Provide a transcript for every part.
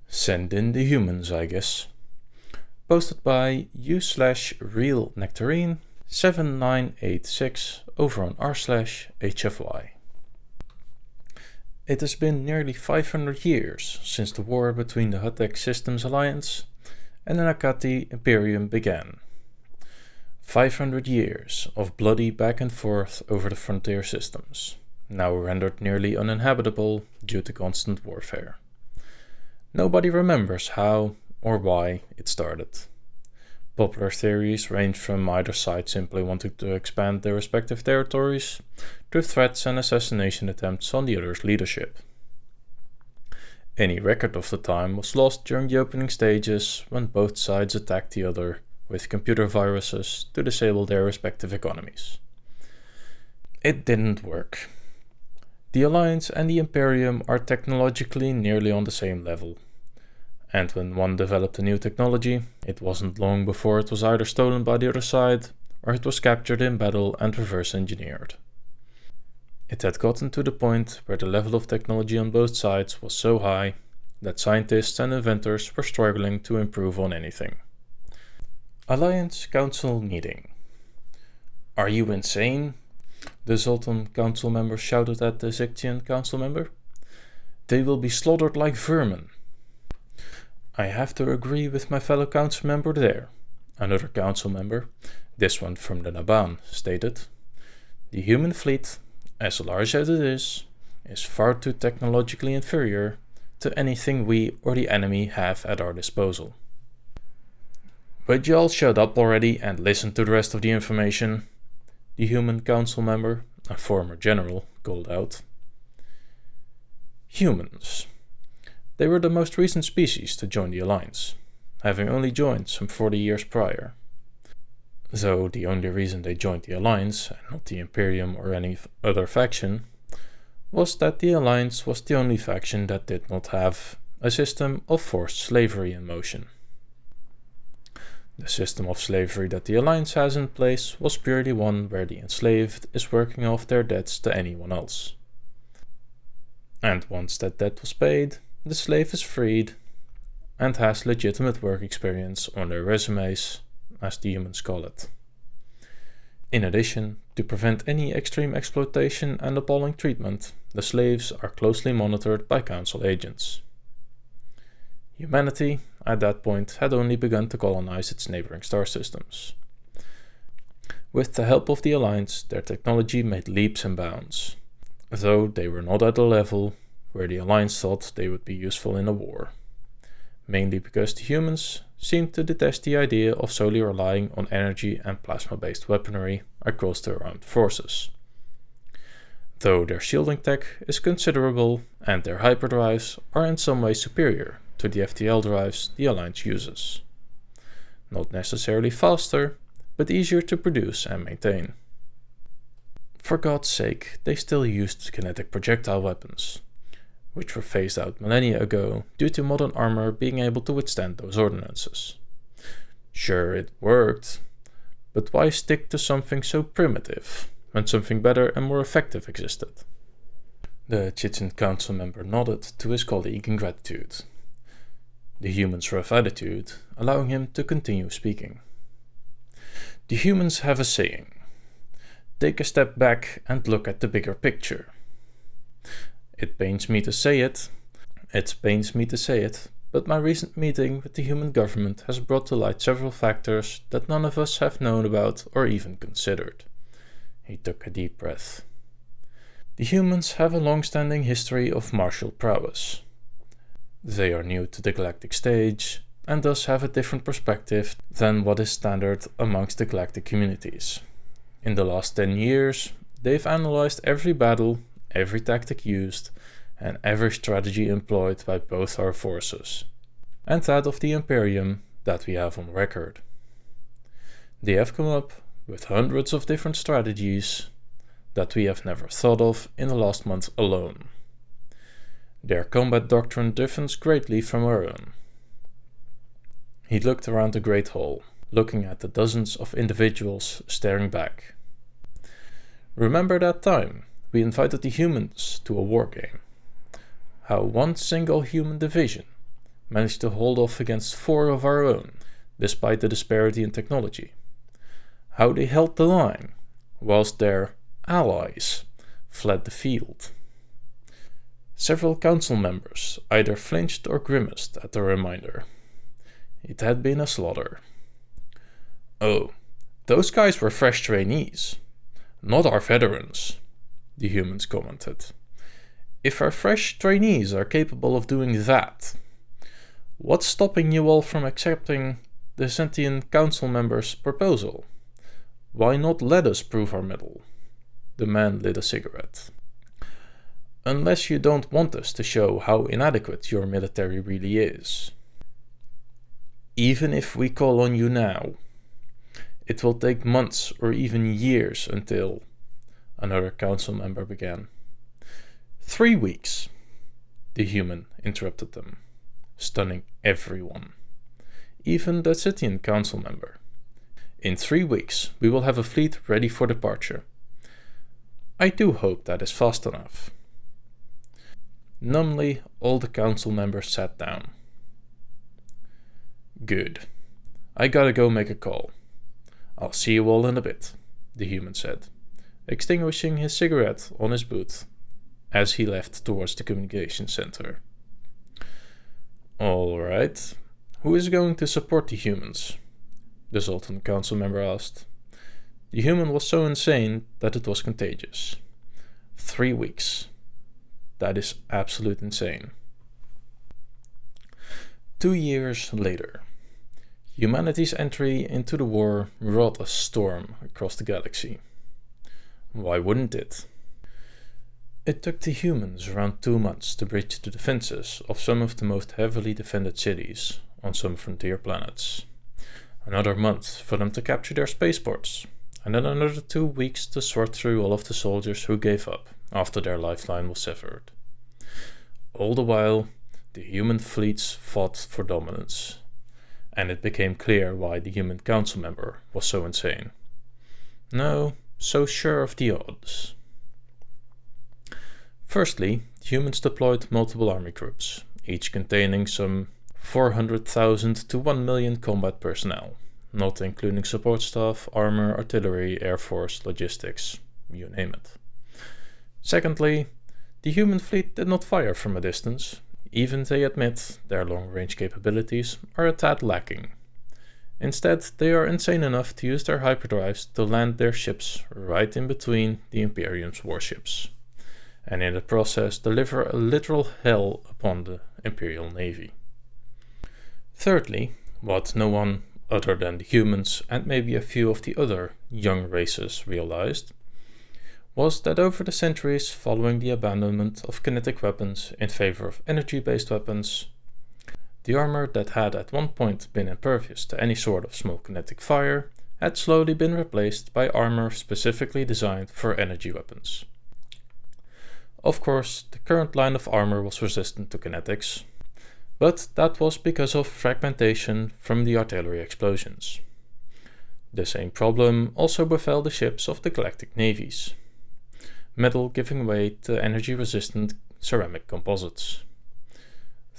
Send in the humans, I guess. Posted by u/realnectarine7986 over on r/hfy. It has been nearly 500 years since the war between the Huttec Systems Alliance and the Nakati Imperium began. 500 years of bloody back and forth over the frontier systems, now rendered nearly uninhabitable due to constant warfare. Nobody remembers how or why it started. Popular theories range from either side simply wanting to expand their respective territories to threats and assassination attempts on the other's leadership. Any record of the time was lost during the opening stages when both sides attacked the other with computer viruses to disable their respective economies. It didn't work. The Alliance and the Imperium are technologically nearly on the same level. And when one developed a new technology, it wasn't long before it was either stolen by the other side, or it was captured in battle and reverse engineered. It had gotten to the point where the level of technology on both sides was so high that scientists and inventors were struggling to improve on anything. Alliance Council Meeting. Are you insane? The Zoltan council member shouted at the Zictian council member. They will be slaughtered like vermin. I have to agree with my fellow council member there, another council member, this one from the Naban, stated. The human fleet, as large as it is far too technologically inferior to anything we or the enemy have at our disposal. Would you all shut up already and listen to the rest of the information? The human council member, a former general, called out. Humans. They were the most recent species to join the Alliance, having only joined some 40 years prior. Though the only reason they joined the Alliance, and not the Imperium or any other faction, was that the Alliance was the only faction that did not have a system of forced slavery in motion. The system of slavery that the Alliance has in place was purely one where the enslaved is working off their debts to anyone else. And once that debt was paid, the slave is freed and has legitimate work experience on their resumes, as the humans call it. In addition, to prevent any extreme exploitation and appalling treatment, the slaves are closely monitored by council agents. Humanity, at that point, had only begun to colonize its neighboring star systems. With the help of the Alliance, their technology made leaps and bounds, though they were not at a level where the Alliance thought they would be useful in a war, mainly because the humans seemed to detest the idea of solely relying on energy and plasma-based weaponry across their armed forces. Though their shielding tech is considerable and their hyperdrives are in some ways superior to the FTL drives the Alliance uses. Not necessarily faster, but easier to produce and maintain. For God's sake, they still used kinetic projectile weapons, which were phased out millennia ago due to modern armor being able to withstand those ordinances. Sure, it worked, but why stick to something so primitive when something better and more effective existed? The Chichen council member nodded to his colleague in gratitude, the human's rough attitude allowing him to continue speaking. The humans have a saying: take a step back and look at the bigger picture. It pains me to say it, but my recent meeting with the human government has brought to light several factors that none of us have known about or even considered. He took a deep breath. The humans have a long-standing history of martial prowess. They are new to the galactic stage, and thus have a different perspective than what is standard amongst the galactic communities. In the last 10 years, they've analyzed every battle, every tactic used, and every strategy employed by both our forces, and that of the Imperium that we have on record. They have come up with hundreds of different strategies that we have never thought of in the last month alone. Their combat doctrine differs greatly from our own. He looked around the Great Hall, looking at the dozens of individuals staring back. Remember that time we invited the humans to a war game? How one single human division managed to hold off against 4 of our own, despite the disparity in technology. How they held the line, whilst their allies fled the field. Several council members either flinched or grimaced at the reminder. It had been a slaughter. "Oh, those guys were fresh trainees, not our veterans," the humans commented. "If our fresh trainees are capable of doing that, what's stopping you all from accepting the sentient council member's proposal? Why not let us prove our mettle?" The man lit a cigarette. "Unless you don't want us to show how inadequate your military really is. Even if we call on you now, it will take months or even years until," another council member began. 3 weeks, the human interrupted them, stunning everyone, even the sentient council member. "In 3 weeks, we will have a fleet ready for departure. I do hope that is fast enough." Numbly, all the council members sat down. "Good. I gotta go make a call. I'll see you all in a bit," the human said, extinguishing his cigarette on his boot as he left towards the communication center. "All right. Who is going to support the humans?" the Zoltan council member asked. The human was so insane that it was contagious. 3 weeks. That is absolute insane. 2 years later, humanity's entry into the war wrought a storm across the galaxy. Why wouldn't it? It took the humans around 2 months to breach the defenses of some of the most heavily defended cities on some frontier planets. Another month for them to capture their spaceports, and then another 2 weeks to sort through all of the soldiers who gave up after their lifeline was severed. All the while, the human fleets fought for dominance, and it became clear why the human council member was so insane. No, so sure of the odds. Firstly, humans deployed multiple army groups, each containing some 400,000 to 1 million combat personnel, not including support staff, armor, artillery, air force, logistics, you name it. Secondly, the human fleet did not fire from a distance, even they admit their long-range capabilities are a tad lacking. Instead, they are insane enough to use their hyperdrives to land their ships right in between the Imperium's warships, and in the process deliver a literal hell upon the Imperial Navy. Thirdly, what no one other than the humans and maybe a few of the other young races realized, was that over the centuries following the abandonment of kinetic weapons in favor of energy-based weapons, the armor that had at one point been impervious to any sort of small kinetic fire had slowly been replaced by armor specifically designed for energy weapons. Of course, the current line of armor was resistant to kinetics, but that was because of fragmentation from the artillery explosions. The same problem also befell the ships of the galactic navies, metal giving way to energy-resistant ceramic composites.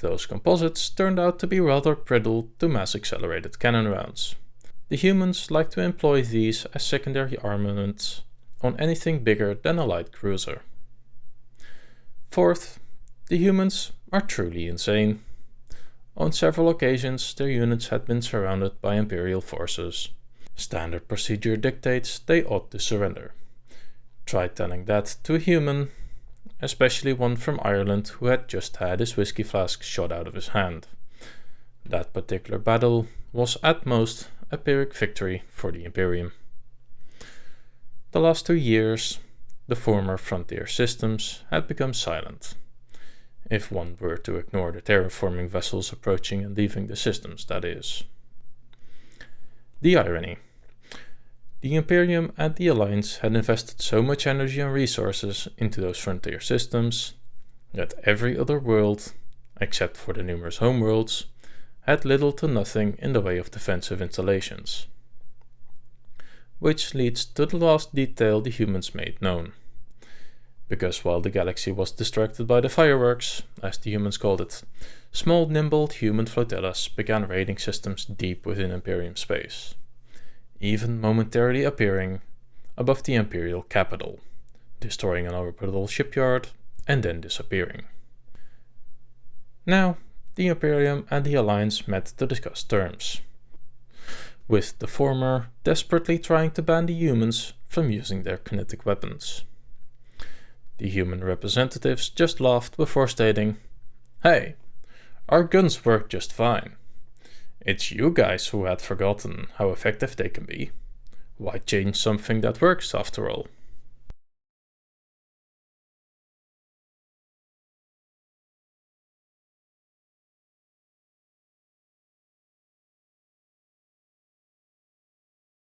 Those composites turned out to be rather brittle to mass-accelerated cannon rounds. The humans like to employ these as secondary armaments on anything bigger than a light cruiser. Fourth, the humans are truly insane. On several occasions, their units had been surrounded by Imperial forces. Standard procedure dictates they ought to surrender. Try telling that to a human, especially one from Ireland who had just had his whiskey flask shot out of his hand. That particular battle was at most a Pyrrhic victory for the Imperium. The last 2 years, the former frontier systems had become silent, if one were to ignore the terraforming vessels approaching and leaving the systems, that is. The irony. The Imperium and the Alliance had invested so much energy and resources into those frontier systems that every other world, except for the numerous homeworlds, had little to nothing in the way of defensive installations. Which leads to the last detail the humans made known. because while the galaxy was distracted by the fireworks, as the humans called it, small nimble human flotillas began raiding systems deep within Imperium space, even momentarily appearing above the Imperial capital, destroying an orbital shipyard and then disappearing. Now, the Imperium and the Alliance met to discuss terms, with the former desperately trying to ban the humans from using their kinetic weapons. The human representatives just laughed before stating, "Hey, our guns work just fine. It's you guys who had forgotten how effective they can be. Why change something that works after all?"